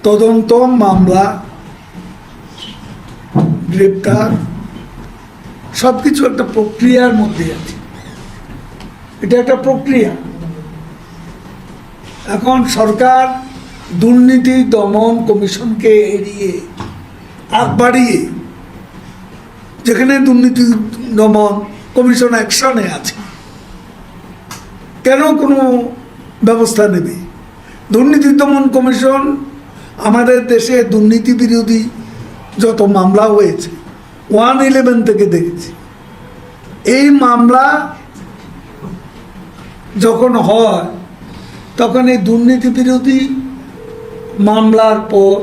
তদন্ত, মামলা, গ্রেপ্তার সবকিছু একটা প্রক্রিয়ার মধ্যে আছে। এটা একটা প্রক্রিয়া। এখন সরকার দুর্নীতি দমন কমিশনকে এড়িয়ে আগ বাড়িয়ে, যেখানে দুর্নীতি দমন কমিশন অ্যাকশনে আছে, কেন কোনো ব্যবস্থা নেবে? দুর্নীতি দমন কমিশন আমাদের দেশে দুর্নীতি বিরোধী যত মামলা হয়েছে 111 থেকে দেখেছি। এই মামলা যখন হয় তখন এই দুর্নীতি বিরোধী মামলার পর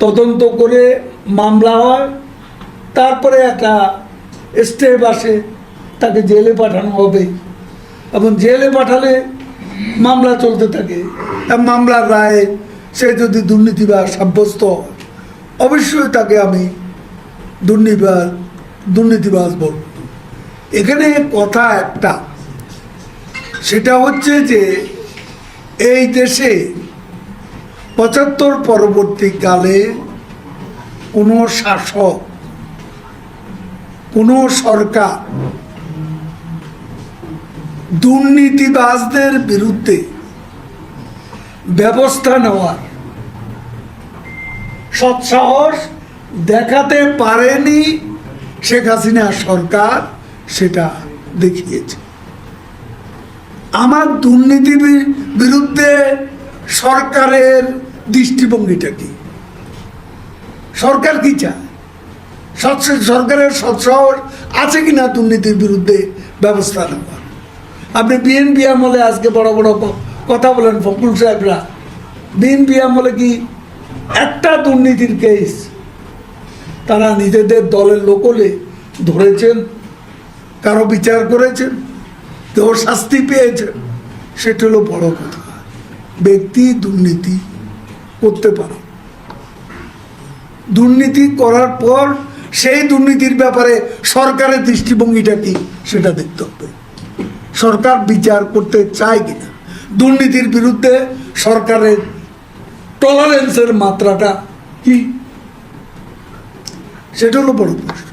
তদন্ত করে মামলা হয়, তারপরে একটা স্টেপ আসে, তাকে জেলে পাঠানো হবে এবং জেলে পাঠালে মামলা চলতে থাকে। মামলার রায়ে সে যদি দুর্নীতিবাজ সাব্যস্ত হয়, অবশ্যই তাকে আমি দুর্নীতিবাজ বলব। এখানে কথা একটা, সেটা হচ্ছে যে এই দেশে 75 পরবর্তীকালে কোনো শাসক, কোনো সরকার দুর্নীতিবাজদের বিরুদ্ধে ব্যবস্থা নেওয়ার সৎসাহস দেখাতে পারেনি। শেখ হাসিনা সরকার সেটা দেখিয়েছে। আমার দুর্নীতির বিরুদ্ধে সরকারের দৃষ্টিভঙ্গিটা কি? সরকার কি চায়? সরকারের সৎসাহস আছে কিনা দুর্নীতির বিরুদ্ধে ব্যবস্থা নেওয়ার? আপনি বিএনপি আমলে আজকে বড় বড় কথা বলেন ফখরুল সাহেবরা, বিএনপি আমলে কি একটা দুর্নীতির কেস তারা নিজেদের দলের লোকলে ধরেছেন, কারো বিচার করেছেন, কেউ শাস্তি পেয়েছেন? সেটা হলো বড় কথা। ব্যক্তি দুর্নীতি করতে পারে, দুর্নীতি করার পর সেই দুর্নীতির ব্যাপারে সরকারের দৃষ্টিভঙ্গিটা কি সেটা দেখতে হবে। সরকার বিচার করতে চায় কিনা, দুর্নীতির বিরুদ্ধে সরকারের টলারেন্সের মাত্রাটা কি, সেটা হলো বড় প্রশ্ন।